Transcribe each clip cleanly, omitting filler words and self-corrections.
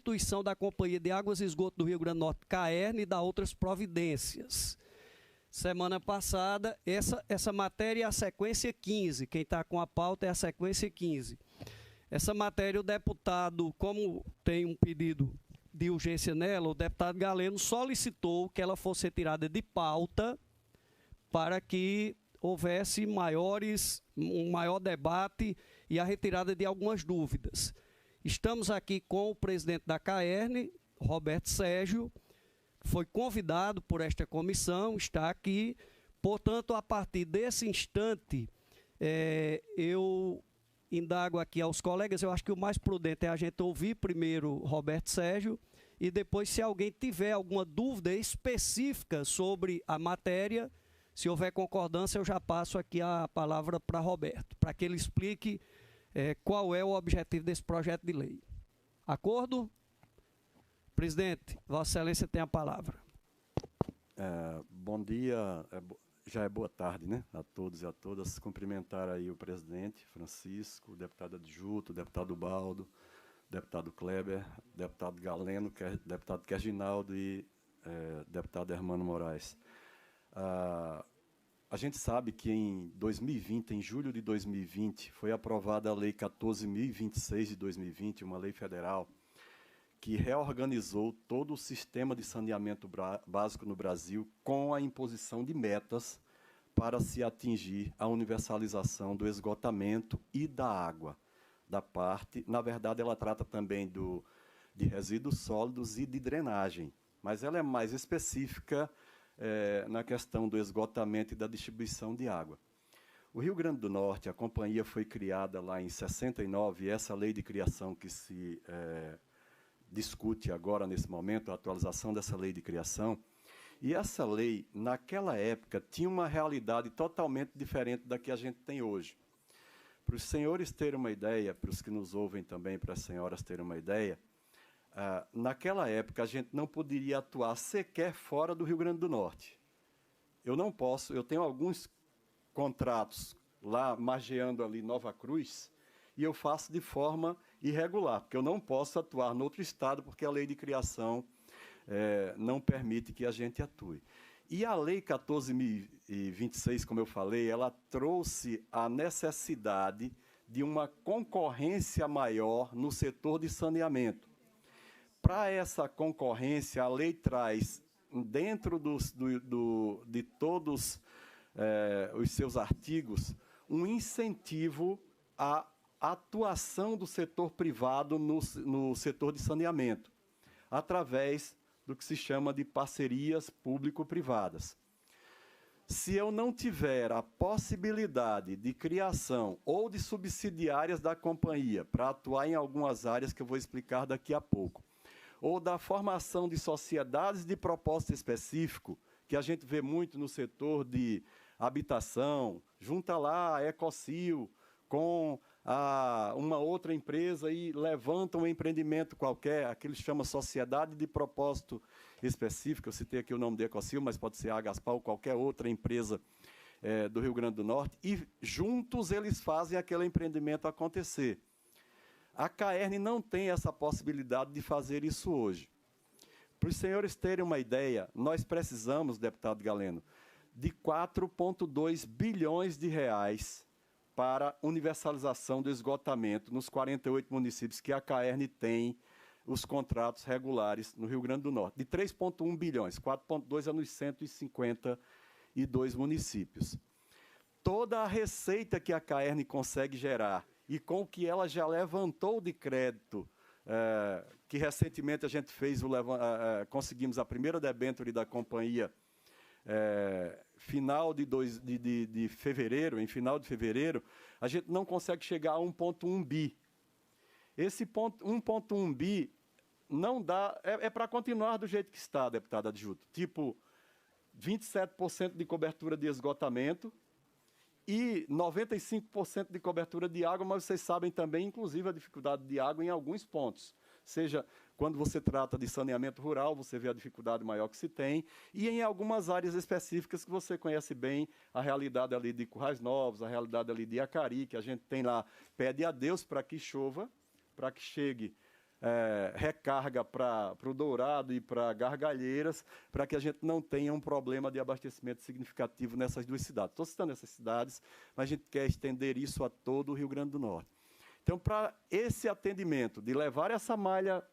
instituição da Companhia de Águas e Esgoto do Rio Grande do Norte, CAERN, e da outras providências. Semana passada, essa matéria é a sequência 15, quem está com a pauta é a sequência 15. Essa matéria, o deputado, como tem um pedido de urgência nela, o deputado Galeno solicitou que ela fosse retirada de pauta para que houvesse um maior debate e a retirada de algumas dúvidas. Estamos aqui com o presidente da CAERN, Roberto Sérgio, foi convidado por esta comissão, está aqui. Portanto, a partir desse instante, eu indago aqui aos colegas, eu acho que o mais prudente é a gente ouvir primeiro Roberto Sérgio e depois, se alguém tiver alguma dúvida específica sobre a matéria, se houver concordância, eu já passo aqui a palavra para Roberto, para que ele explique qual é o objetivo desse projeto de lei. Acordo? Presidente, Vossa Excelência tem a palavra. Bom dia, já é boa tarde, né, a todos e a todas. Cumprimentar aí o presidente Francisco, o deputado Adjuto, o deputado Baldo, o deputado Kleber, o deputado Galeno, deputado Kerginaldo e deputado Hermano Moraes. A gente sabe que em 2020, em julho de 2020, foi aprovada a Lei 14.026 de 2020, uma lei federal, que reorganizou todo o sistema de saneamento básico no Brasil com a imposição de metas para se atingir a universalização do esgotamento e da água. Na verdade, ela trata também de resíduos sólidos e de drenagem, mas ela é mais específica na questão do esgotamento e da distribuição de água. O Rio Grande do Norte, a companhia foi criada lá em 69, e essa lei de criação que se discute agora, nesse momento, a atualização dessa lei de criação. E essa lei, naquela época, tinha uma realidade totalmente diferente da que a gente tem hoje. Para os senhores terem uma ideia, para os que nos ouvem também, para as senhoras terem uma ideia, naquela época a gente não poderia atuar sequer fora do Rio Grande do Norte. Eu tenho alguns contratos lá, margeando ali Nova Cruz, e eu faço de forma irregular, porque eu não posso atuar no outro estado, porque a lei de criação não permite que a gente atue. E a Lei 14.026, como eu falei, ela trouxe a necessidade de uma concorrência maior no setor de saneamento. Para essa concorrência, a lei traz, dentro de todos os seus artigos, um incentivo à atuação do setor privado no setor de saneamento, através do que se chama de parcerias público-privadas. Se eu não tiver a possibilidade de criação ou de subsidiárias da companhia para atuar em algumas áreas que eu vou explicar daqui a pouco, ou da formação de sociedades de propósito específico, que a gente vê muito no setor de habitação, junta lá a Ecocil com uma outra empresa e levanta um empreendimento qualquer, aquilo se chama sociedade de propósito específico. Eu citei aqui o nome da Ecocil, mas pode ser a Agaspar ou qualquer outra empresa do Rio Grande do Norte, e juntos eles fazem aquele empreendimento acontecer. A CAERN não tem essa possibilidade de fazer isso hoje. Para os senhores terem uma ideia, nós precisamos, deputado Galeno, de 4,2 bilhões de reais para universalização do esgotamento nos 48 municípios que a CAERN tem os contratos regulares no Rio Grande do Norte. De 3,1 bilhões, 4,2 é nos 152 municípios. Toda a receita que a CAERN consegue gerar e com o que ela já levantou de crédito, que recentemente a gente fez, conseguimos a primeira debênture da companhia final de fevereiro, em final de fevereiro, a gente não consegue chegar a 1,1 bi. Esse 1,1 bi não dá, para continuar do jeito que está, deputado Adjuto, tipo 27% de cobertura de esgotamento e 95% de cobertura de água, mas vocês sabem também, inclusive, a dificuldade de água em alguns pontos. Seja quando você trata de saneamento rural, você vê a dificuldade maior que se tem, e em algumas áreas específicas que você conhece bem, a realidade ali de Currais Novos, a realidade ali de Acari, que a gente tem lá, pede a Deus para que chova, para que chegue recarga para o Dourado e para Gargalheiras, para que a gente não tenha um problema de abastecimento significativo nessas duas cidades. Estou citando essas cidades, mas a gente quer estender isso a todo o Rio Grande do Norte. Então, para esse atendimento, de levar essa malha,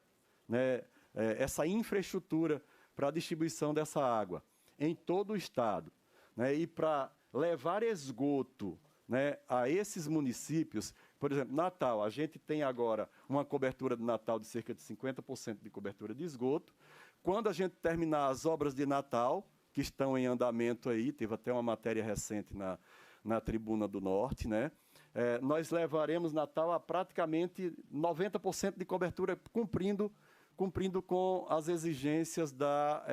né, essa infraestrutura para a distribuição dessa água em todo o estado, né, e para levar esgoto, né, a esses municípios, por exemplo, Natal, a gente tem agora uma cobertura de Natal de cerca de 50% de cobertura de esgoto. Quando a gente terminar as obras de Natal, que estão em andamento aí, teve até uma matéria recente na Tribuna do Norte, né, nós levaremos Natal a praticamente 90% de cobertura, cumprindo com as exigências da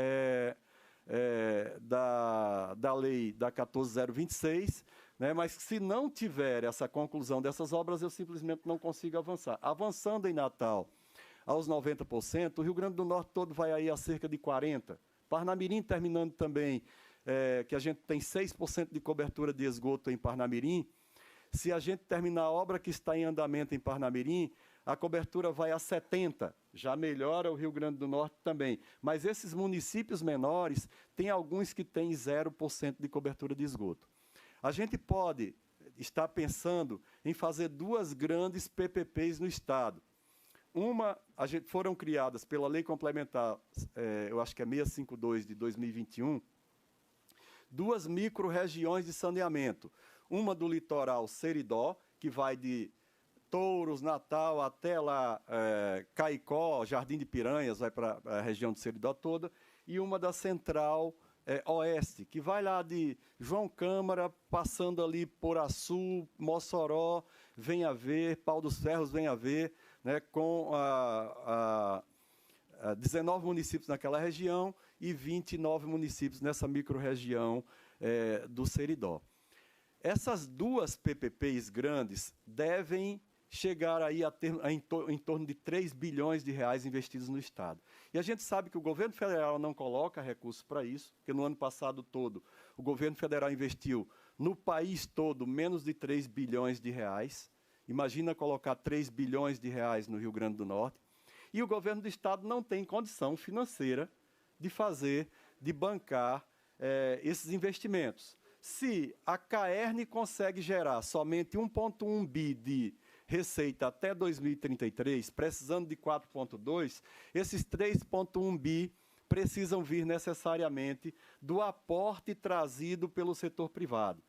lei da 14026, né, mas se não tiver essa conclusão dessas obras, eu simplesmente não consigo avançar. Avançando em Natal aos 90%, o Rio Grande do Norte todo vai aí a cerca de 40%. Parnamirim terminando também, que a gente tem 6% de cobertura de esgoto em Parnamirim. Se a gente terminar a obra que está em andamento em Parnamirim, a cobertura vai a 70%, já melhora o Rio Grande do Norte também. Mas esses municípios menores, tem alguns que têm 0% de cobertura de esgoto. A gente pode estar pensando em fazer 2 grandes PPPs no estado. Uma, foram criadas pela Lei Complementar, eu acho que é 652 de 2021, 2 micro-regiões de saneamento. Uma do litoral Seridó, que vai de Touros, Natal, até lá Caicó, Jardim de Piranhas, vai para a região de Seridó toda, e uma da Central Oeste, que vai lá de João Câmara, passando ali por Açu, Mossoró, Venha Ver, Pau dos Ferros, Venha Ver, né, com 19 municípios naquela região e 29 municípios nessa micro-região do Seridó. Essas 2 PPPs grandes devem chegar aí em torno de 3 bilhões de reais investidos no estado. E a gente sabe que o governo federal não coloca recursos para isso, porque no ano passado todo o governo federal investiu no país todo menos de 3 bilhões de reais. Imagina colocar 3 bilhões de reais no Rio Grande do Norte. E o governo do estado não tem condição financeira de bancar esses investimentos. Se a CAERN consegue gerar somente 1,1 bi de receita até 2033, precisando de 4,2, esses 3,1 bi precisam vir necessariamente do aporte trazido pelo setor privado.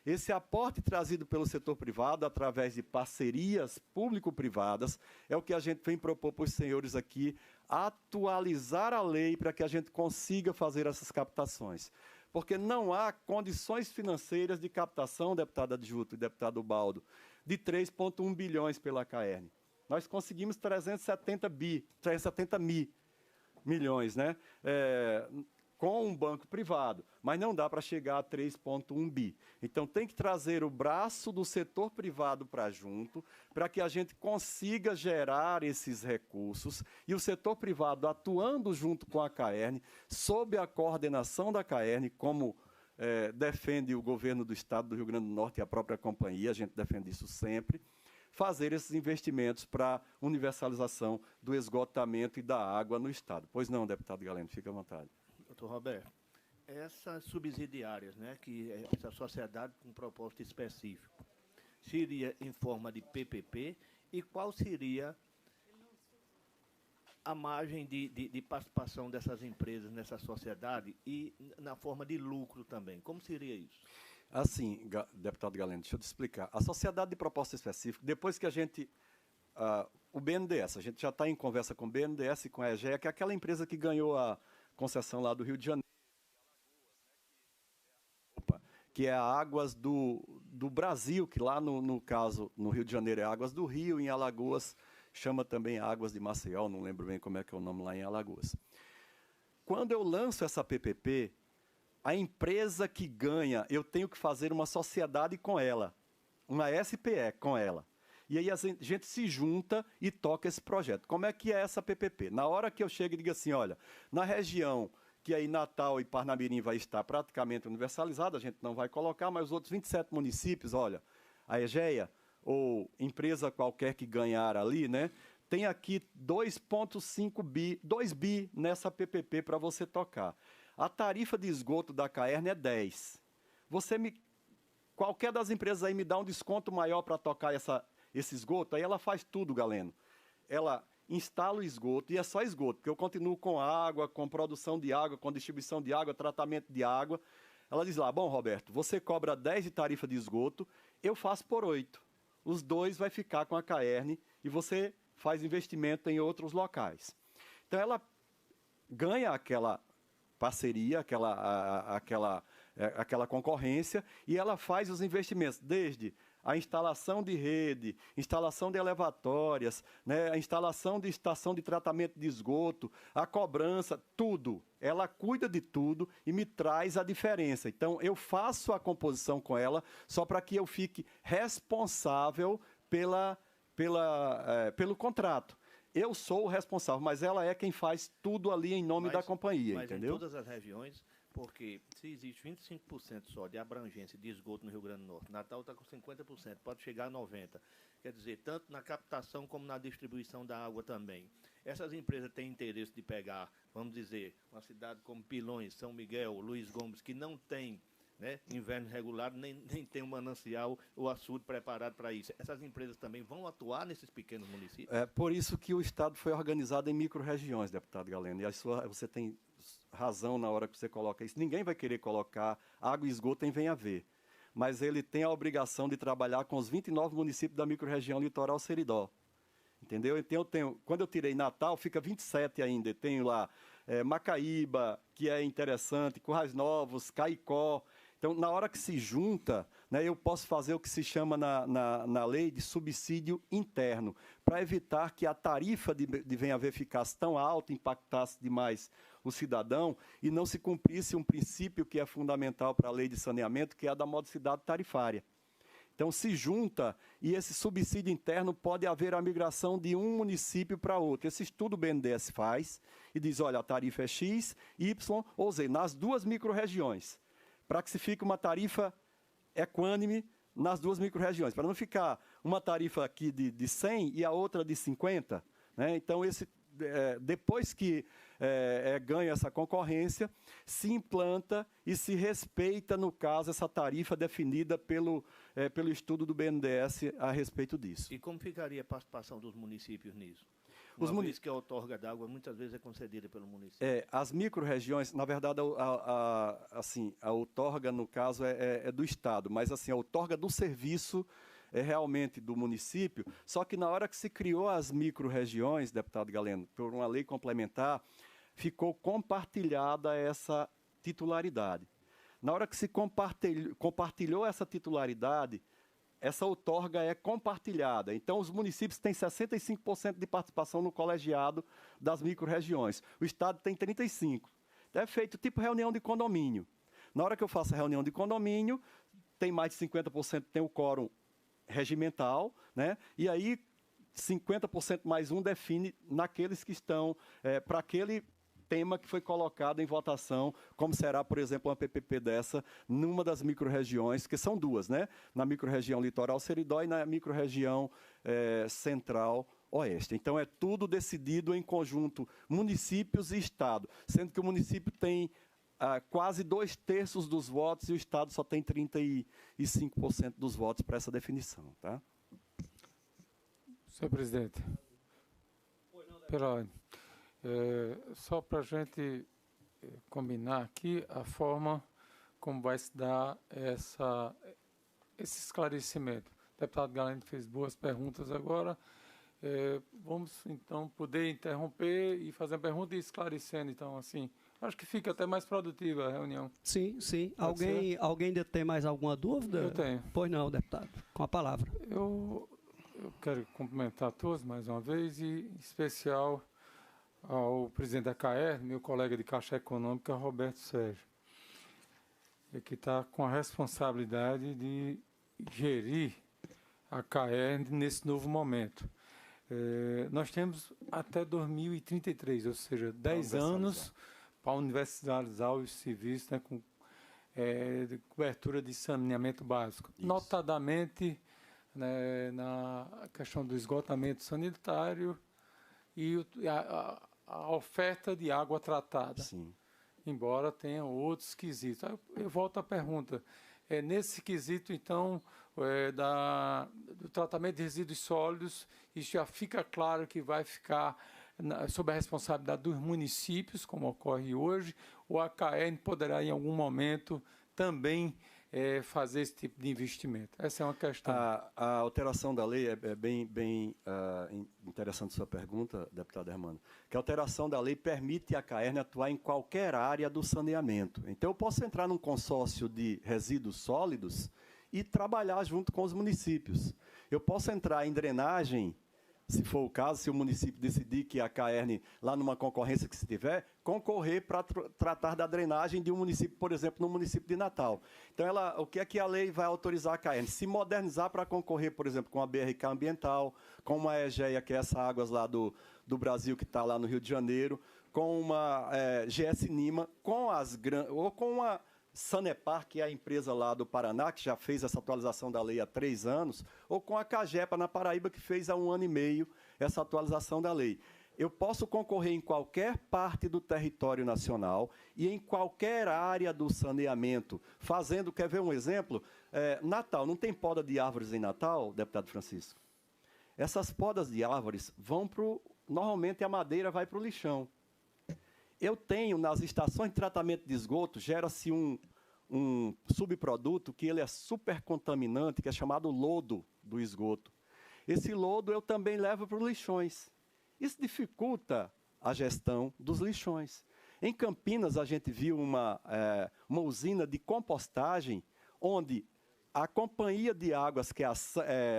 Esse aporte trazido pelo setor privado, através de parcerias público-privadas, é o que a gente vem propor para os senhores aqui, atualizar a lei para que a gente consiga fazer essas captações. Porque não há condições financeiras de captação, deputado Adjuto e deputado Baldo, de 3,1 bilhões pela CAERN. Nós conseguimos 370 milhões, né? Com um banco privado, mas não dá para chegar a 3,1 bi. Então, tem que trazer o braço do setor privado para junto, para que a gente consiga gerar esses recursos, e o setor privado atuando junto com a CAERN, sob a coordenação da CAERN, como defende o governo do estado do Rio Grande do Norte e a própria companhia, a gente defende isso sempre, fazer esses investimentos para universalização do esgotamento e da água no estado. Pois não, deputado Galeno, fique à vontade. Doutor Roberto, essas subsidiárias, né, que essa sociedade com propósito específico, seria em forma de PPP, e qual seria a margem de participação dessas empresas nessa sociedade e na forma de lucro também? Como seria isso? Assim, deputado Galeno, deixa eu te explicar. A sociedade de propósito específico, depois que a gente... o BNDES, a gente já está em conversa com o BNDES e com a EGEA, que é aquela empresa que ganhou a concessão lá do Rio de Janeiro, que é a Águas do Brasil, que lá no caso, no Rio de Janeiro é Águas do Rio, em Alagoas chama também Águas de Maceió, não lembro bem como é que é o nome lá em Alagoas. Quando eu lanço essa PPP, a empresa que ganha, eu tenho que fazer uma sociedade com ela, uma SPE com ela. E aí a gente se junta e toca esse projeto. Como é que é essa PPP? Na hora que eu chego e digo assim, olha, na região que aí Natal e Parnamirim vai estar praticamente universalizada, a gente não vai colocar, mas os outros 27 municípios, olha, a EGEA ou empresa qualquer que ganhar ali, né, tem aqui 2,5 bi, 2 bi nessa PPP para você tocar. A tarifa de esgoto da Caern é 10. Qualquer das empresas aí me dá um desconto maior para tocar esse esgoto, aí ela faz tudo, Galeno. Ela instala o esgoto, e é só esgoto, porque eu continuo com água, com produção de água, com distribuição de água, tratamento de água. Ela diz lá, bom, Roberto, você cobra 10 de tarifa de esgoto, eu faço por 8. Os 2 vai ficar com a Caern e você faz investimento em outros locais. Então, ela ganha aquela parceria, aquela concorrência, e ela faz os investimentos, desde a instalação de rede, instalação de elevatórias, né, a instalação de estação de tratamento de esgoto, a cobrança, tudo. Ela cuida de tudo e me traz a diferença. Então, eu faço a composição com ela só para que eu fique responsável pelo contrato. Eu sou o responsável, mas ela é quem faz tudo ali em nome da companhia, mas entendeu? Em todas as regiões, porque se existe 25% só de abrangência de esgoto no Rio Grande do Norte, Natal está com 50%, pode chegar a 90%. Quer dizer, tanto na captação como na distribuição da água também. Essas empresas têm interesse de pegar, vamos dizer, uma cidade como Pilões, São Miguel, Luiz Gomes, que não tem, né, inverno regular, nem tem um manancial ou açude preparado para isso. Essas empresas também vão atuar nesses pequenos municípios? É por isso que o Estado foi organizado em micro-regiões, deputado Galeno. E você tem razão na hora que você coloca isso. Ninguém vai querer colocar água e esgoto em Venha Ver. Mas ele tem a obrigação de trabalhar com os 29 municípios da micro-região Litoral Seridó. Entendeu? Então, quando eu tirei Natal, fica 27 ainda. Eu tenho lá Macaíba, que é interessante, Currais Novos, Caicó. Então, na hora que se junta, né, eu posso fazer o que se chama na lei de subsídio interno, para evitar que a tarifa de Venha Ver ficasse tão alta, impactasse demais o cidadão e não se cumprisse um princípio que é fundamental para a lei de saneamento, que é a da modicidade tarifária. Então, se junta e esse subsídio interno pode haver a migração de um município para outro. Esse estudo o BNDES faz e diz, olha, a tarifa é X, Y ou Z, nas duas micro-regiões, para que se fique uma tarifa equânime nas duas micro-regiões, para não ficar uma tarifa aqui de 100 e a outra de 50. Né? Então, depois que ganha essa concorrência, se implanta e se respeita, no caso, essa tarifa definida pelo estudo do BNDES a respeito disso. E como ficaria a participação dos municípios nisso? Uma vez que a outorga d'água muitas vezes é concedida pelo município. As micro-regiões, na verdade, a outorga, no caso, é do Estado, mas assim, a outorga do serviço é realmente do município, só que na hora que se criou as micro-regiões, deputado Galeno, por uma lei complementar, ficou compartilhada essa titularidade. Na hora que se compartilhou essa titularidade, essa outorga é compartilhada. Então, os municípios têm 65% de participação no colegiado das micro-regiões. O Estado tem 35%. É feito tipo reunião de condomínio. Na hora que eu faço a reunião de condomínio, tem mais de 50% tem o quórum regimental, né? E aí 50% mais um define naqueles que estão para aquele tema que foi colocado em votação, como será, por exemplo, uma PPP dessa, numa das micro-regiões, que são duas, né? Na micro-região Litoral Seridó e na micro-região Central-Oeste. Então, é tudo decidido em conjunto, municípios e Estado, sendo que o município tem quase 2/3 dos votos e o Estado só tem 35% dos votos para essa definição. Tá? Senhor presidente, pela ordem. Só para a gente combinar aqui a forma como vai se dar esse esclarecimento. O deputado Galeno fez boas perguntas agora. Vamos, então, poder interromper e fazer a pergunta e esclarecendo, então, assim. Acho que fica até mais produtiva a reunião. Sim, sim. Alguém ainda tem mais alguma dúvida? Eu tenho. Pois não, deputado. Com a palavra. Eu quero cumprimentar todos mais uma vez, e em especial ao presidente da CAER, meu colega de Caixa Econômica, Roberto Sérgio, que está com a responsabilidade de gerir a CAER nesse novo momento. Nós temos até 2033, ou seja, 10 anos para universalizar os serviços, né, com de cobertura de saneamento básico. Isso. Notadamente, né, na questão do esgotamento sanitário, e a oferta de água tratada. Sim. Embora tenha outros quesitos. Aí eu volto à pergunta. Nesse quesito, então, do tratamento de resíduos sólidos, isso já fica claro que vai ficar sob a responsabilidade dos municípios, como ocorre hoje, ou a CAERN poderá, em algum momento, também fazer esse tipo de investimento? Essa é uma questão. A alteração da lei é bem interessante sua pergunta, deputado Hermano, que a alteração da lei permite à CAERN atuar em qualquer área do saneamento. Então, eu posso entrar num consórcio de resíduos sólidos e trabalhar junto com os municípios. Eu posso entrar em drenagem, se for o caso, se o município decidir que a CAERN, lá numa concorrência que se tiver, concorrer para tratar da drenagem de um município, por exemplo, no município de Natal. Então, o que é que a lei vai autorizar a CAERN? Se modernizar para concorrer, por exemplo, com a BRK Ambiental, com uma EGEA, que é essa águas lá do Brasil, que está lá no Rio de Janeiro, com uma GS Nima, ou com a Sanepar, que é a empresa lá do Paraná, que já fez essa atualização da lei há 3 anos, ou com a Cagepa, na Paraíba, que fez há 1 ano e meio essa atualização da lei. Eu posso concorrer em qualquer parte do território nacional e em qualquer área do saneamento, fazendo, quer ver um exemplo? Natal, não tem poda de árvores em Natal, deputado Francisco? Essas podas de árvores vão para normalmente a madeira vai para o lixão. Eu tenho, nas estações de tratamento de esgoto, gera-se um subproduto que ele é super contaminante, que é chamado lodo do esgoto. Esse lodo eu também levo para os lixões. Isso dificulta a gestão dos lixões. Em Campinas, a gente viu uma usina de compostagem, onde a Companhia de Águas, que é a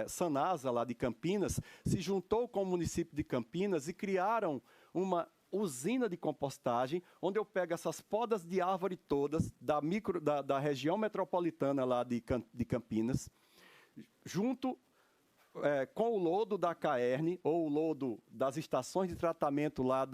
Sanasa, lá de Campinas, se juntou com o município de Campinas e criaram uma usina de compostagem, onde eu pego essas podas de árvore todas da região metropolitana lá de Campinas, junto com o lodo da CAERN, ou o lodo das estações de tratamento lá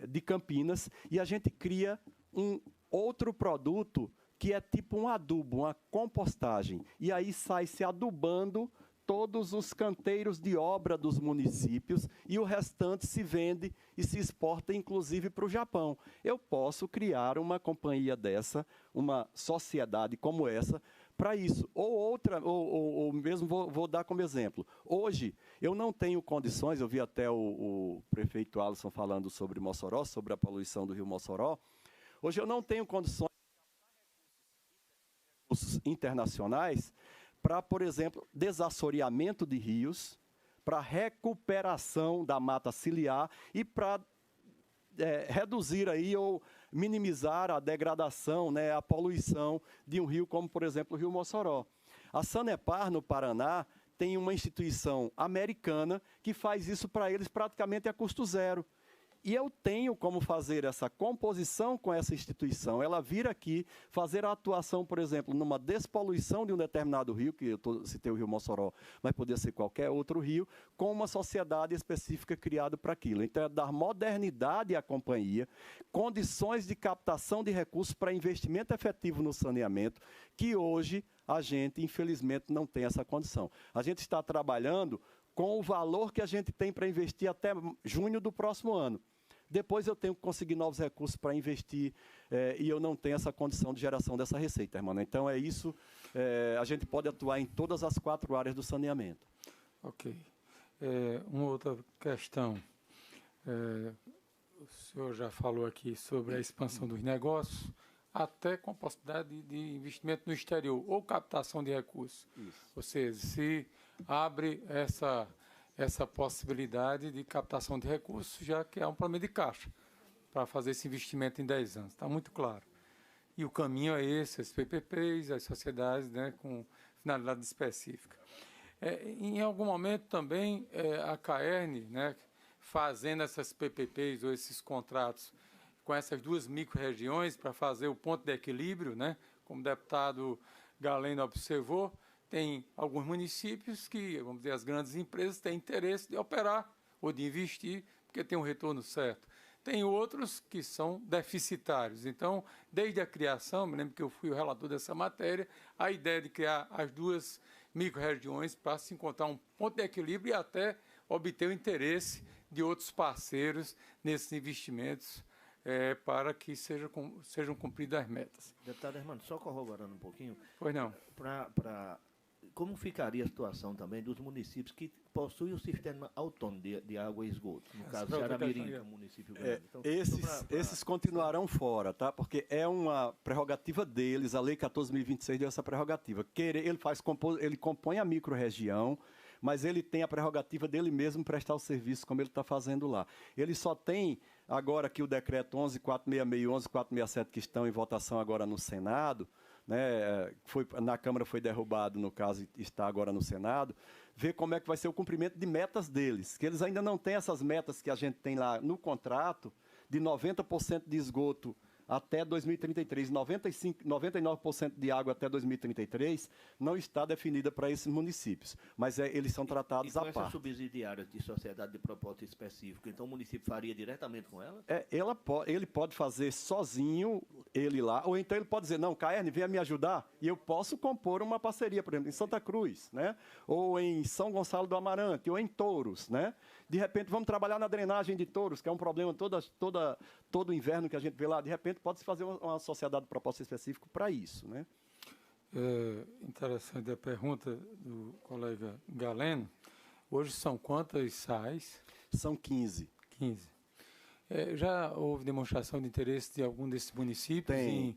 de Campinas, e a gente cria um outro produto que é tipo um adubo, uma compostagem. E aí sai se adubando todos os canteiros de obra dos municípios e o restante se vende e se exporta, inclusive, para o Japão. Eu posso criar uma companhia dessa, uma sociedade como essa, para isso. Ou mesmo vou dar como exemplo. Hoje, eu não tenho condições, eu vi até o prefeito Alisson falando sobre Mossoró, sobre a poluição do rio Mossoró. Hoje eu não tenho condições de recursos internacionais para, por exemplo, desassoreamento de rios, para recuperação da mata ciliar e para reduzir aí ou minimizar a degradação, a poluição de um rio como, por exemplo, o rio Mossoró. A Sanepar, no Paraná, tem uma instituição americana que faz isso para eles praticamente a custo zero. E eu tenho como fazer essa composição com essa instituição. Ela vir aqui fazer a atuação, por exemplo, numa despoluição de um determinado rio, que eu citei o rio Mossoró, mas poderia ser qualquer outro rio, com uma sociedade específica criada para aquilo. Então, é dar modernidade à companhia, condições de captação de recursos para investimento efetivo no saneamento, que hoje a gente, infelizmente, não tem essa condição. A gente está trabalhando com o valor que a gente tem para investir até junho do próximo ano. Depois eu tenho que conseguir novos recursos para investir e eu não tenho essa condição de geração dessa receita, irmão. Então, é isso. A gente pode atuar em todas as 4 áreas do saneamento. Ok. Uma outra questão. O senhor já falou aqui sobre a expansão dos negócios, até com a possibilidade de investimento no exterior, ou captação de recursos. Isso. Ou seja, se abre essa possibilidade de captação de recursos, já que é um problema de caixa para fazer esse investimento em 10 anos. Está muito claro. E o caminho é esse, as PPPs, as sociedades com finalidade específica. Em algum momento também a CAERN, fazendo essas PPPs ou esses contratos com essas 2 micro-regiões para fazer o ponto de equilíbrio, como o deputado Galeno observou, tem alguns municípios que, vamos dizer, as grandes empresas têm interesse de operar ou de investir, porque tem um retorno certo. Tem outros que são deficitários. Então, desde a criação, me lembro que eu fui o relator dessa matéria, a ideia de criar as 2 micro-regiões para se encontrar um ponto de equilíbrio e até obter o interesse de outros parceiros nesses investimentos para que sejam cumpridas as metas. Deputado Hermano, só corroborando um pouquinho. Pois não. Como ficaria a situação também dos municípios que possuem o sistema autônomo de água e esgoto? No caso, Jaramirim, que é um município grande. Então, esses continuarão fora, tá? Porque é uma prerrogativa deles, a Lei 14.026 deu essa prerrogativa. Ele compõe a microrregião, mas ele tem a prerrogativa dele mesmo prestar o serviço como ele está fazendo lá. Ele só tem, agora que o decreto 11.466 e 11.467 que estão em votação agora no Senado, né, na Câmara foi derrubado, no caso está agora no Senado, ver como é que vai ser o cumprimento de metas deles, que eles ainda não têm essas metas que a gente tem lá no contrato, de 90% de esgoto até 2033, 99% de água até 2033, não está definida para esses municípios, mas eles são tratados à parte. E com essas subsidiárias de sociedade de propósito específico, então o município faria diretamente com ela? Ele pode fazer sozinho, ele lá, ou então ele pode dizer, não, Caerne, venha me ajudar, e eu posso compor uma parceria, por exemplo, em Santa Cruz, né? Ou em São Gonçalo do Amarante, ou em Touros, né? De repente, vamos trabalhar na drenagem de Touros, que é um problema todo inverno que a gente vê lá. De repente, pode-se fazer uma sociedade de propósito específico para isso, né? Interessante a pergunta do colega Galeno. Hoje são quantas SAIs? São 15. 15. Já houve demonstração de interesse de algum desses municípios em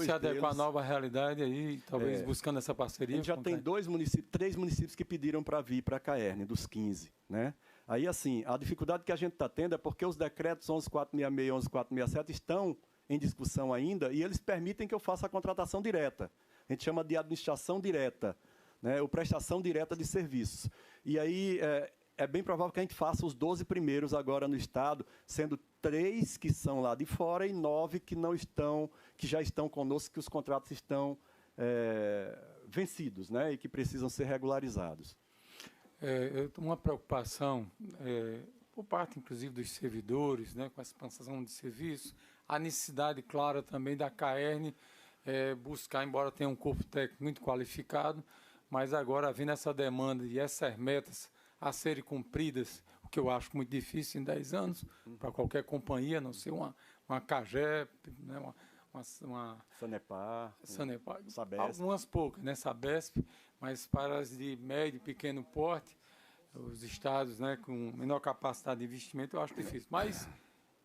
se adequar à nova realidade aí, talvez buscando essa parceria? A gente já tem 3 municípios que pediram para vir para a Caerne, dos 15, né? Aí, assim, a dificuldade que a gente está tendo é porque os decretos 11.466 e 11.467 estão em discussão ainda e eles permitem que eu faça a contratação direta. A gente chama de administração direta, né? Ou prestação direta de serviços. E aí é bem provável que a gente faça os 12 primeiros agora no Estado, sendo 3 que são lá de fora e 9 que não estão, que já estão conosco, que os contratos estão vencidos, né? E que precisam ser regularizados. Uma preocupação, por parte, inclusive, dos servidores, né, com a expansão de serviços, a necessidade clara também da Caerne buscar, embora tenha um corpo técnico muito qualificado, mas agora, havendo essa demanda e essas metas a serem cumpridas, o que eu acho muito difícil em 10 anos, para qualquer companhia, a não ser uma CAGEP, né, uma Sanepar, Sabesp. Algumas poucas, né, Sabesp, mas para as de médio e pequeno porte, os estados, né, com menor capacidade de investimento, eu acho difícil. Mas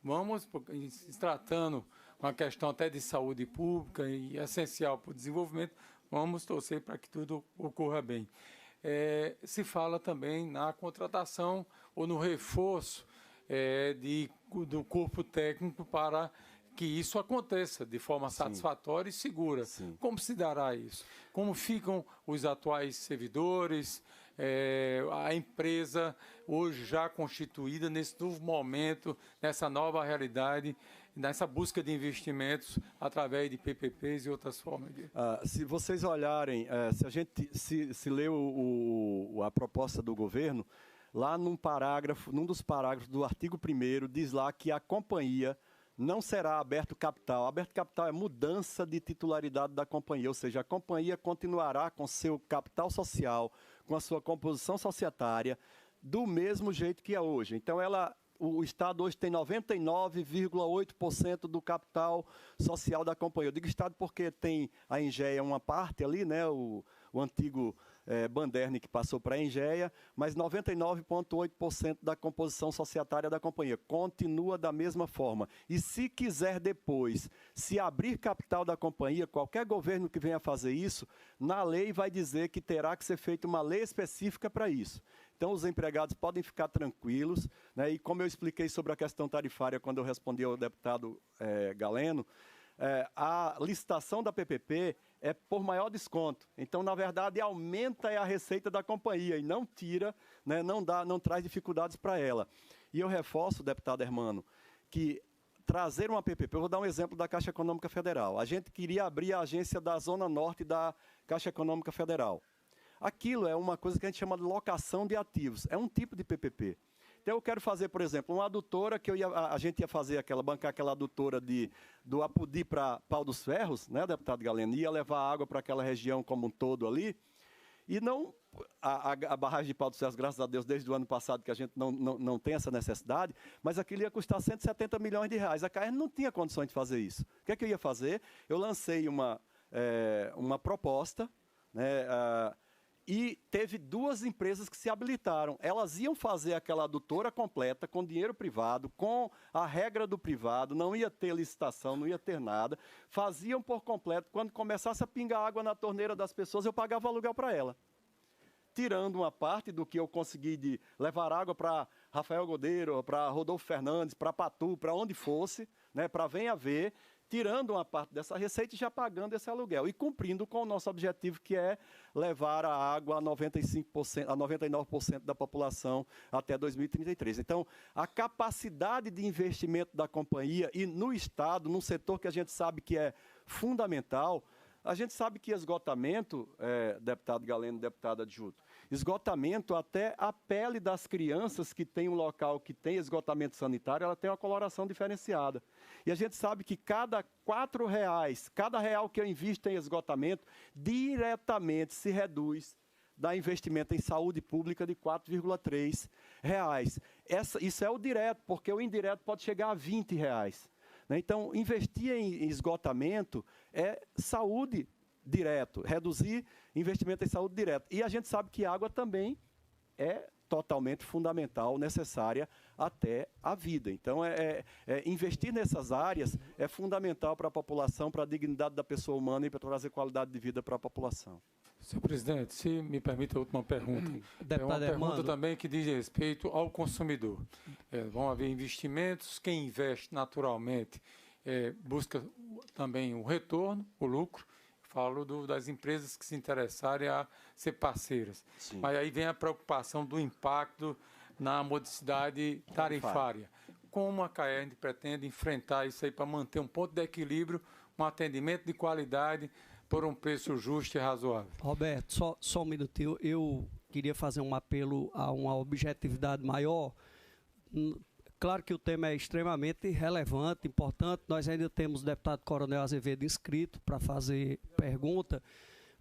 vamos, se tratando uma questão até de saúde pública e essencial para o desenvolvimento, vamos torcer para que tudo ocorra bem. Se fala também na contratação ou no reforço do corpo técnico para que isso aconteça de forma satisfatória e segura. Sim. Como se dará isso? Como ficam os atuais servidores, a empresa hoje já constituída nesse novo momento, nessa nova realidade, nessa busca de investimentos através de PPPs e outras formas? Se vocês olharem, se a gente se lê a proposta do governo, lá num dos parágrafos do artigo 1º, diz lá que a companhia não será aberto capital. Aberto capital é mudança de titularidade da companhia, ou seja, a companhia continuará com seu capital social, com a sua composição societária, do mesmo jeito que é hoje. Então, o Estado hoje tem 99,8% do capital social da companhia. Eu digo Estado porque tem a Engea uma parte ali, né, o antigo Banderne que passou para a Engea, mas 99,8% da composição societária da companhia continua da mesma forma. E se quiser depois se abrir capital da companhia, qualquer governo que venha fazer isso, na lei vai dizer que terá que ser feita uma lei específica para isso. Então, os empregados podem ficar tranquilos, né? E como eu expliquei sobre a questão tarifária quando eu respondi ao deputado Galeno, a licitação da PPP é por maior desconto. Então, na verdade, aumenta a receita da companhia e não tira, né, não traz dificuldades para ela. E eu reforço, deputado Hermano, que trazer uma PPP, eu vou dar um exemplo da Caixa Econômica Federal. A gente queria abrir a agência da Zona Norte da Caixa Econômica Federal. Aquilo é uma coisa que a gente chama de locação de ativos. É um tipo de PPP. Então, eu quero fazer, por exemplo, uma adutora que a gente ia fazer bancar aquela adutora do Apodi para Pau dos Ferros, né, deputado Galeno? Ia levar água para aquela região como um todo ali. E não a barragem de Pau do Celso, graças a Deus, desde o ano passado que a gente não tem essa necessidade, mas aquilo ia custar 170 milhões de reais. A CAERN não tinha condições de fazer isso. O que é que eu ia fazer? Eu lancei uma proposta, né, e teve 2 empresas que se habilitaram. Elas iam fazer aquela adutora completa, com dinheiro privado, com a regra do privado, não ia ter licitação, não ia ter nada. Faziam por completo. Quando começasse a pingar água na torneira das pessoas, eu pagava aluguel para ela. Tirando uma parte do que eu consegui de levar água para Rafael Godeiro, para Rodolfo Fernandes, para Patu, para onde fosse, né, para Venha Ver, tirando uma parte dessa receita e já pagando esse aluguel. E cumprindo com o nosso objetivo, que é levar a água a 95%, a 99% da população até 2033. Então, a capacidade de investimento da companhia e no Estado, num setor que a gente sabe que é fundamental. A gente sabe que esgotamento, deputado Galeno, deputado Adjuto, esgotamento, até a pele das crianças que tem um local que tem esgotamento sanitário, ela tem uma coloração diferenciada. E a gente sabe que cada R$4, cada real que eu invisto em esgotamento, diretamente se reduz da investimento em saúde pública de R$4,3. Isso é o direto, porque o indireto pode chegar a R$20. Então, investir em esgotamento é saúde direto, reduzir investimento em saúde direto. E a gente sabe que água também é totalmente fundamental, necessária até a vida. Então, investir nessas áreas é fundamental para a população, para a dignidade da pessoa humana e para trazer qualidade de vida para a população. Senhor presidente, se me permite a última pergunta. É uma pergunta também que diz respeito ao consumidor. Vão haver investimentos, quem investe naturalmente busca também o retorno, o lucro. Falo das empresas que se interessarem a ser parceiras. Sim. Mas aí vem a preocupação do impacto na modicidade tarifária. Como a CAERN pretende enfrentar isso aí para manter um ponto de equilíbrio, um atendimento de qualidade por um preço justo e razoável? Roberto, só um minutinho. Eu queria fazer um apelo a uma objetividade maior. Claro que o tema é extremamente relevante, importante. Nós ainda temos o deputado Coronel Azevedo inscrito para fazer pergunta,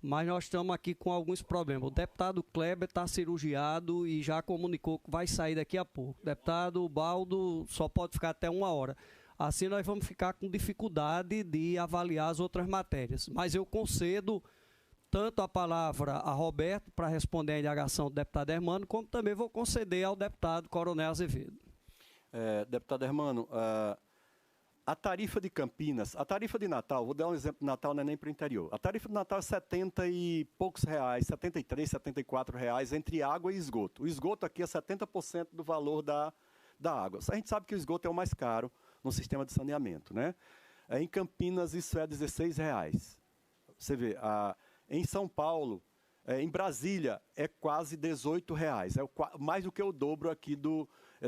mas nós estamos aqui com alguns problemas. O deputado Kleber está cirurgiado e já comunicou que vai sair daqui a pouco. O deputado Baldo só pode ficar até 1 hora. Assim nós vamos ficar com dificuldade de avaliar as outras matérias. Mas eu concedo tanto a palavra a Roberto para responder a indagação do deputado Hermano, como também vou conceder ao deputado Coronel Azevedo. Deputado Hermano, a tarifa de Campinas, a tarifa de Natal, vou dar um exemplo de Natal, não é nem para o interior. A tarifa de Natal é 70 e poucos reais, 73, 74 reais entre água e esgoto. O esgoto aqui é 70% do valor da água. A gente sabe que o esgoto é o mais caro no sistema de saneamento, né? Em Campinas isso é 16 reais. Você vê, em São Paulo, em Brasília é quase 18 reais, mais do que o dobro aqui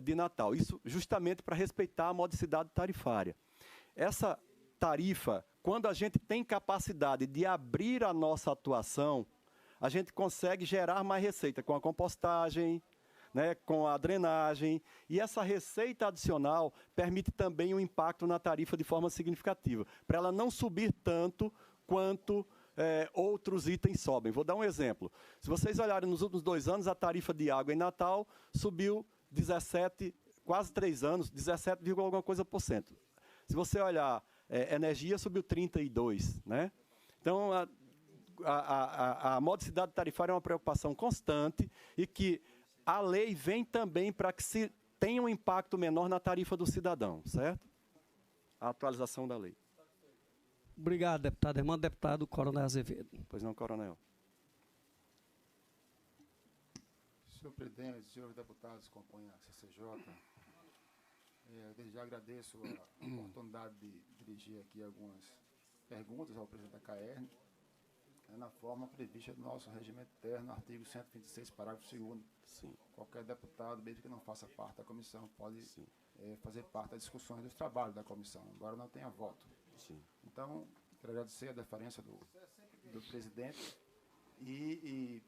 de Natal. Isso justamente para respeitar a modicidade tarifária. Essa tarifa, quando a gente tem capacidade de abrir a nossa atuação, a gente consegue gerar mais receita com a compostagem, né, com a drenagem, e essa receita adicional permite também um impacto na tarifa de forma significativa, para ela não subir tanto quanto outros itens sobem. Vou dar um exemplo. Se vocês olharem nos últimos 2 anos, a tarifa de água em Natal subiu 17, quase 3 anos, 17, alguma coisa por cento. Se você olhar, energia subiu 32, né? Então, a modicidade tarifária é uma preocupação constante e que a lei vem também para que se tenha um impacto menor na tarifa do cidadão, certo? A atualização da lei. Obrigado, deputado Hermano. Deputado Coronel Azevedo. Pois não, Coronel. Senhor presidente, senhores deputados que compõem a CCJ, desde já agradeço a oportunidade de dirigir aqui algumas perguntas ao presidente da CAERN, na forma prevista do nosso regimento interno, artigo 126, parágrafo 2º. Sim. Qualquer deputado, mesmo que não faça parte da comissão, pode fazer parte das discussões dos trabalhos da comissão, embora não tenha voto. Sim. Então, quero agradecer a deferência do presidente e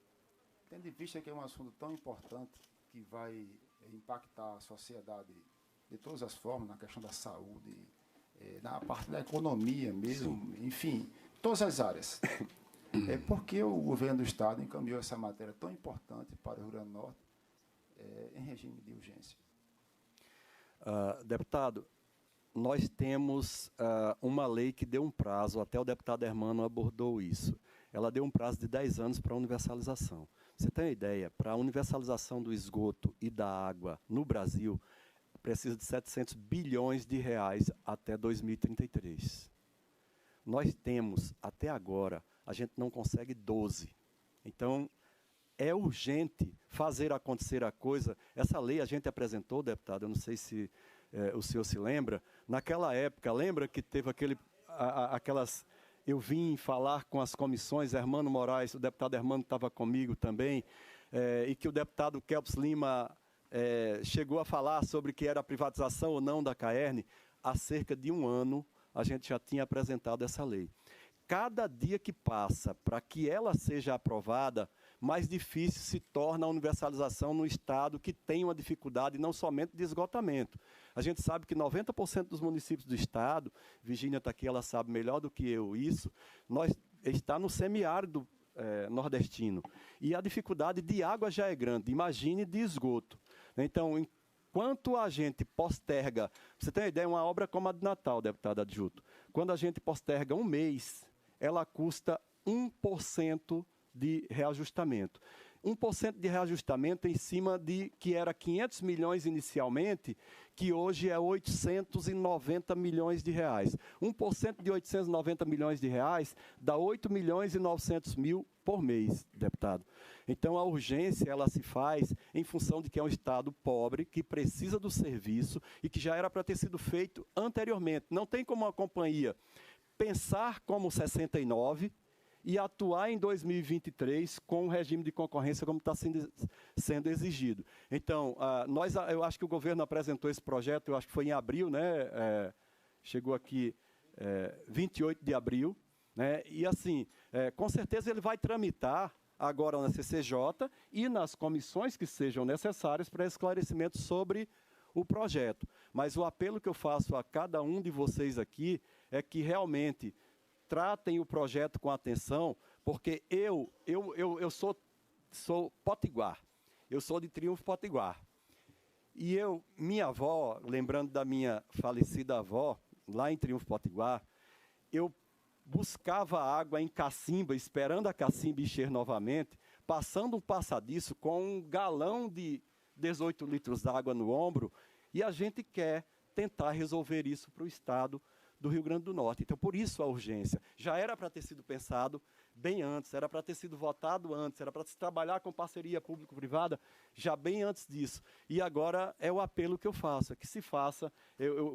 tendo em vista que é um assunto tão importante que vai impactar a sociedade de todas as formas, na questão da saúde, na parte da economia mesmo, enfim, todas as áreas. Por que o governo do Estado encaminhou essa matéria tão importante para o Rio Grande do Norte em regime de urgência? Deputado, nós temos uma lei que deu um prazo, até o deputado Hermano abordou isso. Ela deu um prazo de 10 anos para a universalização. Você tem uma ideia? Para a universalização do esgoto e da água no Brasil, precisa de 700 bilhões de reais até 2033. Nós temos, até agora, a gente não consegue 12. Então, é urgente fazer acontecer a coisa. Essa lei a gente apresentou, deputado, eu não sei se o senhor se lembra, naquela época, lembra que teve aquelas... Eu vim falar com as comissões, Hermano Moraes, o deputado Hermano estava comigo também, e que o deputado Kelps Lima chegou a falar sobre que era a privatização ou não da CAERN. Há cerca de um ano, a gente já tinha apresentado essa lei. Cada dia que passa para que ela seja aprovada, mais difícil se torna a universalização no Estado que tem uma dificuldade não somente de esgotamento. A gente sabe que 90% dos municípios do Estado, Virgínia está aqui, ela sabe melhor do que eu isso, está no semiárido nordestino. E a dificuldade de água já é grande, imagine de esgoto. Então, enquanto a gente posterga, você tem uma ideia, uma obra como a de Natal, deputado adjunto, quando a gente posterga um mês, ela custa 1% de reajustamento. 1% de reajustamento em cima de que era 500 milhões inicialmente, que hoje é 890 milhões de reais. 1% de 890 milhões de reais dá 8 milhões e 900 mil por mês, deputado. Então, a urgência ela se faz em função de que é um Estado pobre, que precisa do serviço e que já era para ter sido feito anteriormente. Não tem como uma companhia pensar como 69 e atuar em 2023 com o regime de concorrência como está sendo exigido. Então, eu acho que o governo apresentou esse projeto, eu acho que foi em abril, né? Chegou aqui 28 de abril, né? E assim, com certeza ele vai tramitar agora na CCJ e nas comissões que sejam necessárias para esclarecimento sobre o projeto. Mas o apelo que eu faço a cada um de vocês aqui é que realmente tratem o projeto com atenção, porque eu sou potiguar, eu sou de Triunfo Potiguar. E minha avó, lembrando da minha falecida avó, lá em Triunfo Potiguar, eu buscava água em cacimba, esperando a cacimba encher novamente, passando um passadiço com um galão de 18 litros d'água no ombro, e a gente quer tentar resolver isso para o Estado do Rio Grande do Norte. Então, por isso a urgência. Já era para ter sido pensado bem antes, era para ter sido votado antes, era para se trabalhar com parceria público-privada já bem antes disso. E agora é o apelo que eu faço, é que se faça.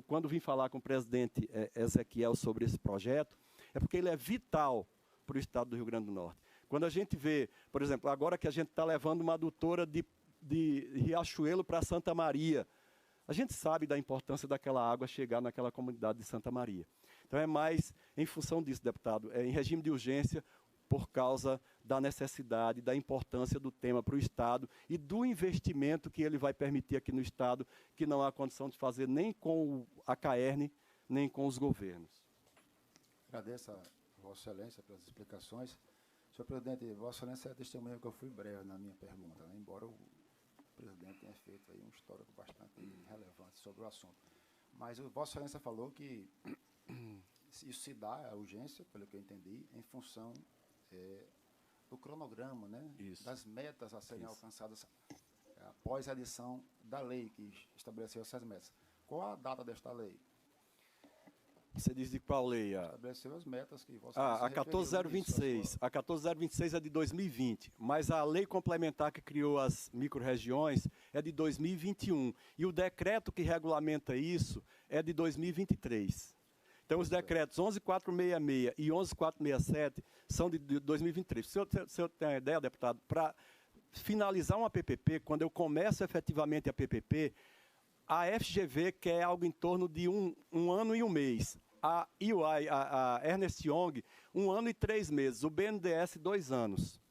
Quando vim falar com o presidente Ezequiel sobre esse projeto, é porque ele é vital para o Estado do Rio Grande do Norte. Quando a gente vê, por exemplo, agora que a gente está levando uma adutora de Riachuelo para Santa Maria, a gente sabe da importância daquela água chegar naquela comunidade de Santa Maria. Então, é mais em função disso, deputado, em regime de urgência, por causa da necessidade, da importância do tema para o Estado e do investimento que ele vai permitir aqui no Estado, que não há condição de fazer nem com a CAERN, nem com os governos. Agradeço a Vossa Excelência pelas explicações. Senhor presidente, Vossa Excelência é testemunha que eu fui breve na minha pergunta, né? Embora o presidente tenha feito aí um histórico bastante relevante sobre o assunto. Mas o Vossa Excelência falou que isso se dá, a urgência, pelo que eu entendi, em função do cronograma, né? Das metas a serem alcançadas após a edição da lei que estabeleceu essas metas. Qual a data desta lei? Você diz de qual lei? Estabeleceu as metas que Vossa a 14026. A 14026 é de 2020, mas a lei complementar que criou as micro-regiões é de 2021. E o decreto que regulamenta isso é de 2023. Então, os decretos 11466 e 11467 são de 2023. Se eu tenho uma ideia, deputado, para finalizar uma PPP, quando eu começo efetivamente a PPP, a FGV quer algo em torno de um ano e um mês. A EY, a Ernst Young, 1 ano e 3 meses. O BNDES, 2 anos.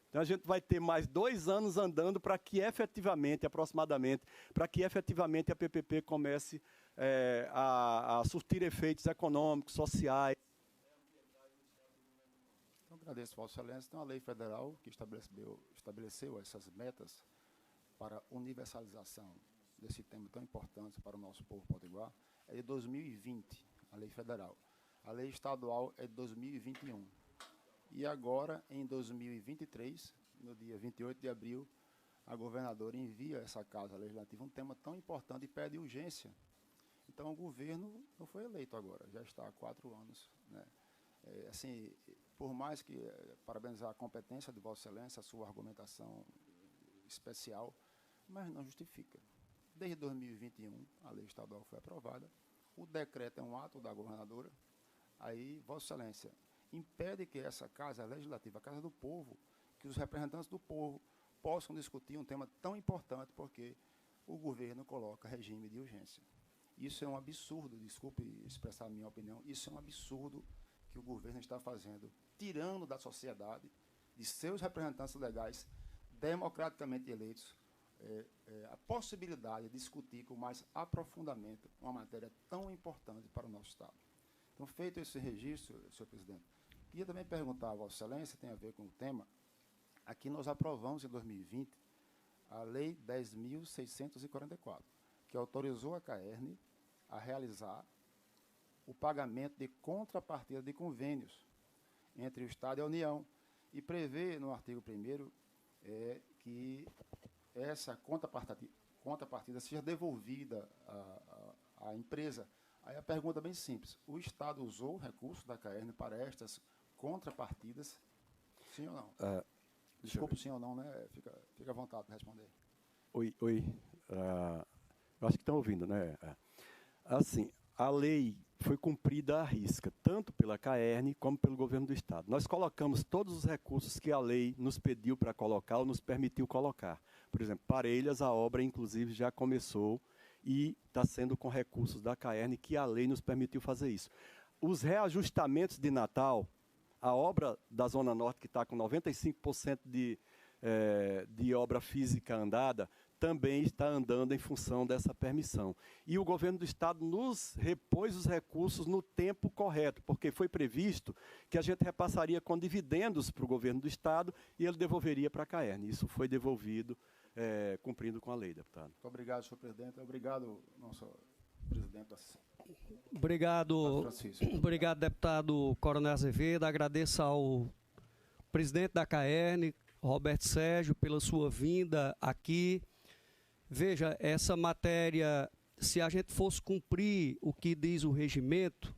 Então, a gente vai ter mais 2 anos andando para que efetivamente, aproximadamente, para que efetivamente a PPP comece a surtir efeitos econômicos, sociais. Então, Agradeço, Vossa Excelência. Tem uma lei federal que estabeleceu essas metas para universalização desse tema tão importante para o nosso povo potiguar. É de 2020, a lei federal. A lei estadual é de 2021. E agora, em 2023, no dia 28 de abril, a governadora envia essa Casa Legislativa um tema tão importante e pede urgência. Então, o governo não foi eleito agora, já está há 4 anos, né? Assim, por mais que parabenizar a competência de Vossa Excelência, a sua argumentação especial, mas não justifica. Desde 2021, a lei estadual foi aprovada, o decreto é um ato da governadora, aí Vossa Excelência impede que essa Casa Legislativa, a Casa do Povo, que os representantes do povo possam discutir um tema tão importante, porque o governo coloca regime de urgência. Isso é um absurdo, desculpe expressar a minha opinião, isso é um absurdo que o governo está fazendo, tirando da sociedade, de seus representantes legais, democraticamente eleitos, a possibilidade de discutir com mais aprofundamento uma matéria tão importante para o nosso Estado. Então, feito esse registro, senhor presidente, queria também perguntar a Vossa Excelência, tem a ver com o tema, aqui nós aprovamos em 2020 a Lei 10.644, que autorizou a CAERN a realizar o pagamento de contrapartida de convênios entre o Estado e a União, e prevê no artigo 1º que essa contrapartida seja devolvida à empresa. Aí a pergunta é bem simples: o Estado usou recursos da CAERN para estas contrapartidas? Sim ou não? Desculpe, sim ou não, né? Fica à vontade para responder. Oi. Eu acho que estão ouvindo, né? Assim, a lei foi cumprida à risca, tanto pela CAERN como pelo governo do Estado. Nós colocamos todos os recursos que a lei nos pediu para colocar ou nos permitiu colocar. Por exemplo, Parelhas, a obra, inclusive, já começou e está sendo com recursos da CAERN que a lei nos permitiu fazer isso. Os reajustamentos de Natal, a obra da Zona Norte, que está com 95% de obra física andada, também está andando em função dessa permissão. E o governo do Estado nos repôs os recursos no tempo correto, porque foi previsto que a gente repassaria com dividendos para o governo do Estado e ele devolveria para a CAERN. Isso foi devolvido, cumprindo com a lei, deputado. Muito obrigado, senhor presidente. Obrigado, nosso presidente da sessão. Obrigado, deputado Coronel Azevedo. Agradeço ao presidente da CAERN, Roberto Sérgio, pela sua vinda aqui. Veja, essa matéria, se a gente fosse cumprir o que diz o regimento,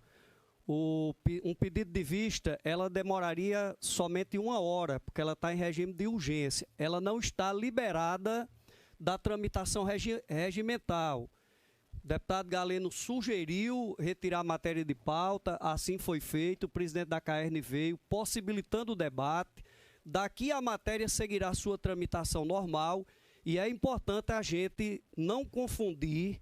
um pedido de vista, ela demoraria somente 1 hora, porque ela está em regime de urgência. Ela não está liberada da tramitação regimental. O deputado Galeno sugeriu retirar a matéria de pauta, assim foi feito, o presidente da CAERN veio, possibilitando o debate. Daqui a matéria seguirá sua tramitação normal e é importante a gente não confundir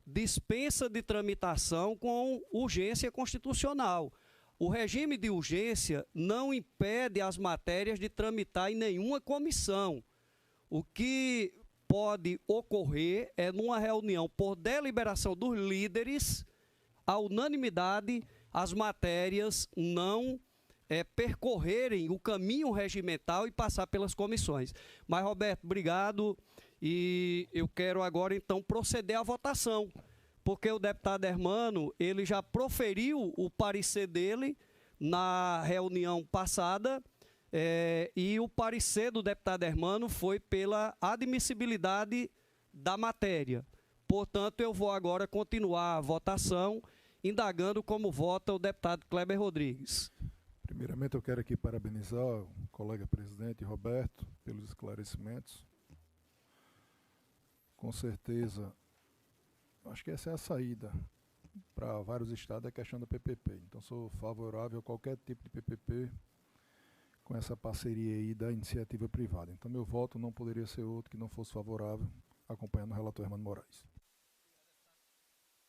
dispensa de tramitação com urgência constitucional. O regime de urgência não impede as matérias de tramitar em nenhuma comissão. O que pode ocorrer é numa reunião por deliberação dos líderes, a unanimidade, as matérias não percorrerem o caminho regimental e passar pelas comissões. Mas, Roberto, obrigado. E eu quero agora, então, proceder à votação, porque o deputado Hermano, ele já proferiu o parecer dele na reunião passada, e o parecer do deputado Hermano foi pela admissibilidade da matéria. Portanto, eu vou agora continuar a votação, indagando como vota o deputado Kleber Rodrigues. Primeiramente, eu quero aqui parabenizar o colega presidente Roberto pelos esclarecimentos. Com certeza, acho que essa é a saída para vários estados, a questão da PPP. Então, sou favorável a qualquer tipo de PPP com essa parceria aí da iniciativa privada. Então, meu voto não poderia ser outro que não fosse favorável, acompanhando o relator Hermano Moraes.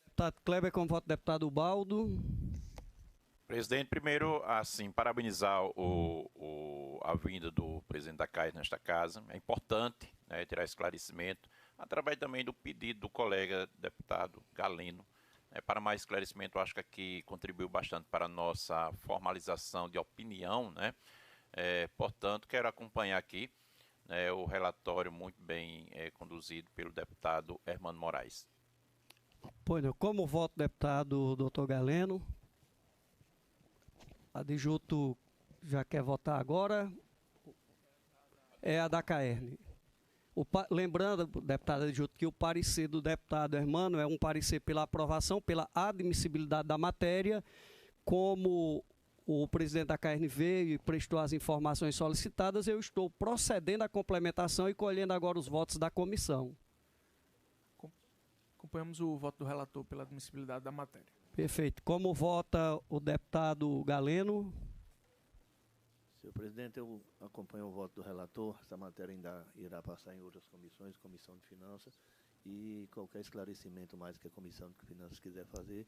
Deputado Kleber, como voto deputado Ubaldo. Presidente, primeiro, assim, parabenizar a vinda do presidente da CAERN nesta casa. É importante, né, tirar esclarecimento, através também do pedido do colega deputado Galeno. Para mais esclarecimento, acho que aqui contribuiu bastante para a nossa formalização de opinião, né, Portanto, quero acompanhar aqui o relatório muito bem conduzido pelo deputado Hermano Moraes. Pois não, como voto deputado Dr. Galeno? Adjunto já quer votar agora? É a da Caerne. Lembrando, deputado adjunto, que o parecer do deputado Hermano é um parecer pela aprovação, pela admissibilidade da matéria, como o presidente da Caerne veio e prestou as informações solicitadas, eu estou procedendo à complementação e colhendo agora os votos da comissão. Acompanhamos o voto do relator pela admissibilidade da matéria. Perfeito. Como vota o deputado Galeno? Senhor presidente, eu acompanho o voto do relator. Essa matéria ainda irá passar em outras comissões, Comissão de Finanças, e qualquer esclarecimento mais que a Comissão de Finanças quiser fazer,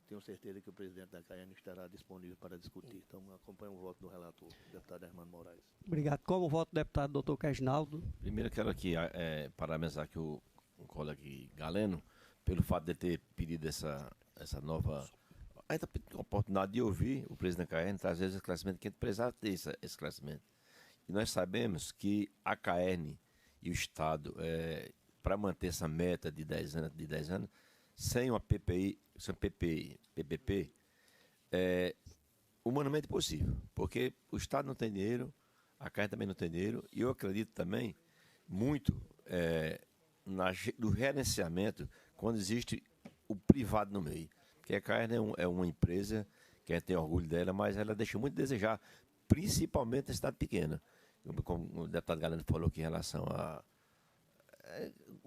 tenho certeza que o presidente da CAEN estará disponível para discutir. Então, acompanho o voto do relator, deputado Hermano Moraes. Obrigado. Como voto o deputado Dr. Quesnaldo? Primeiro, quero aqui parabenizar aqui o colega Galeno pelo fato de ter pedido essa nova... A gente tem a oportunidade de ouvir o presidente da CAERN trazer esse esclarecimento, que a gente precisava ter esse esclarecimento. E nós sabemos que a CAERN e o Estado, para manter essa meta de 10 anos, sem uma PPI, sem PPP, humanamente impossível, porque o Estado não tem dinheiro, a CAERN também não tem dinheiro, e eu acredito também muito no gerenciamento quando existe o privado no meio. Porque a CAERN é uma empresa que a gente tem orgulho dela, mas ela deixa muito a desejar, principalmente na cidade pequena. Como o deputado Galeno falou aqui em relação a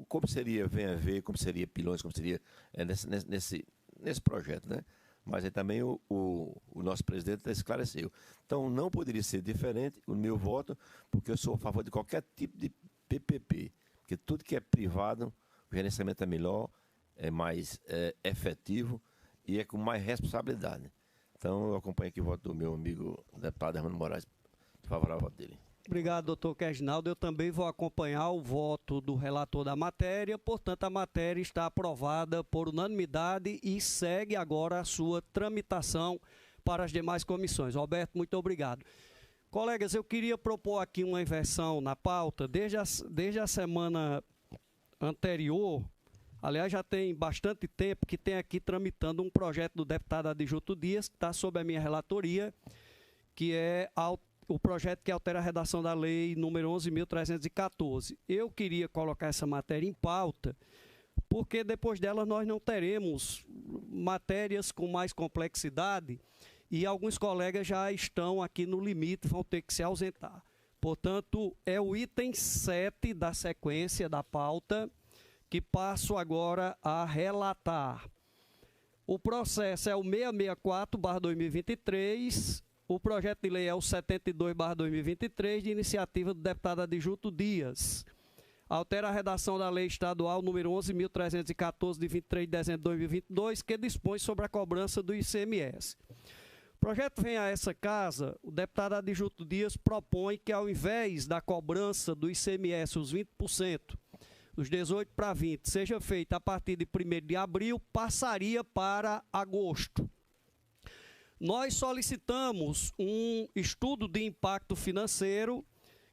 como seria VMV, como seria Pilões, como seria nesse projeto, né? Mas aí também o nosso presidente esclareceu. Então não poderia ser diferente o meu voto, porque eu sou a favor de qualquer tipo de PPP, porque tudo que é privado, o gerenciamento é melhor, é mais efetivo e é com mais responsabilidade. Então eu acompanho aqui o voto do meu amigo deputado Hermano Moraes, favorável ao voto dele. Obrigado, doutor Quesnaldo. Eu também vou acompanhar o voto do relator da matéria, portanto, a matéria está aprovada por unanimidade e segue agora a sua tramitação para as demais comissões. Roberto, muito obrigado. Colegas, eu queria propor aqui uma inversão na pauta. Desde a semana anterior, aliás, já tem bastante tempo que tem aqui tramitando um projeto do deputado Adjunto Dias, que está sob a minha relatoria, que é o projeto que altera a redação da lei número 11.314. Eu queria colocar essa matéria em pauta, porque depois dela nós não teremos matérias com mais complexidade e alguns colegas já estão aqui no limite, vão ter que se ausentar. Portanto, é o item 7 da sequência da pauta que passo agora a relatar. O processo é o 664/2023, o projeto de lei é o 72/2023, de iniciativa do deputado Adjunto Dias. Altera a redação da lei estadual número 11.314, de 23 de dezembro de 2022, que dispõe sobre a cobrança do ICMS. O projeto vem a essa casa, o deputado Adjunto Dias propõe que, ao invés da cobrança do ICMS, os 20%, os 18 para 20, seja feita a partir de 1º de abril, passaria para agosto. Nós solicitamos um estudo de impacto financeiro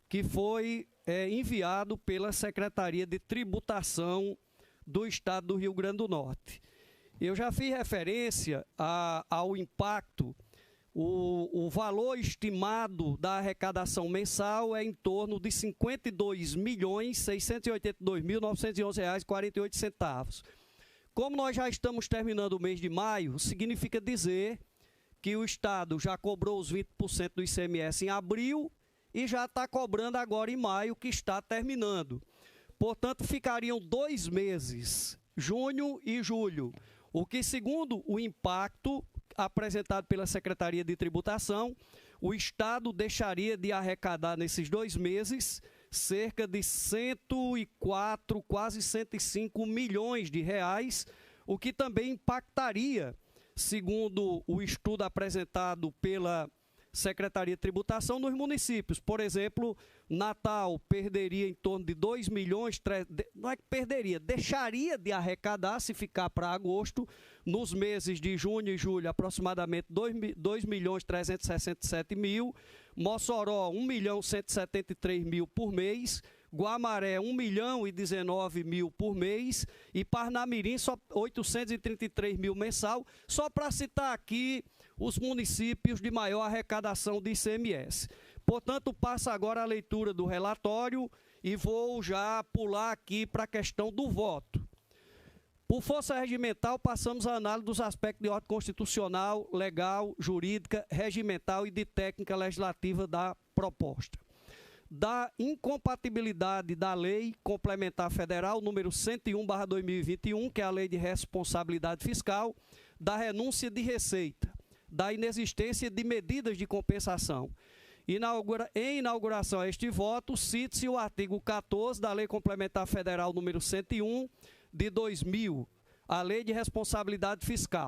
que foi enviado pela Secretaria de Tributação do Estado do Rio Grande do Norte. Eu já fiz referência ao impacto. O valor estimado da arrecadação mensal é em torno de R$ 52.682.911,48. Como nós já estamos terminando o mês de maio, significa dizer que o Estado já cobrou os 20% do ICMS em abril e já está cobrando agora em maio, que está terminando. Portanto, ficariam 2 meses, junho e julho, o que, segundo o impacto apresentado pela Secretaria de Tributação, o Estado deixaria de arrecadar nesses 2 meses cerca de 104, quase 105 milhões de reais, o que também impactaria, segundo o estudo apresentado pela Secretaria de Tributação nos municípios. Por exemplo, Natal perderia em torno de 2 milhões, não é que perderia, deixaria de arrecadar se ficar para agosto, nos meses de junho e julho, aproximadamente 2 milhões 367 mil, Mossoró 1 milhão 173 mil por mês, Guamaré 1 milhão e 19 mil por mês e Parnamirim só 833 mil mensal, só para citar aqui os municípios de maior arrecadação de ICMS. Portanto, passa agora a leitura do relatório e vou já pular aqui para a questão do voto. Por força regimental, passamos a análise dos aspectos de ordem constitucional, legal, jurídica, regimental e de técnica legislativa da proposta. Da incompatibilidade da Lei Complementar Federal número 101/2021, que é a Lei de Responsabilidade Fiscal, da renúncia de receita, da inexistência de medidas de compensação. Em inauguração a este voto, cite-se o artigo 14 da Lei Complementar Federal número 101 de 2000, a Lei de Responsabilidade Fiscal.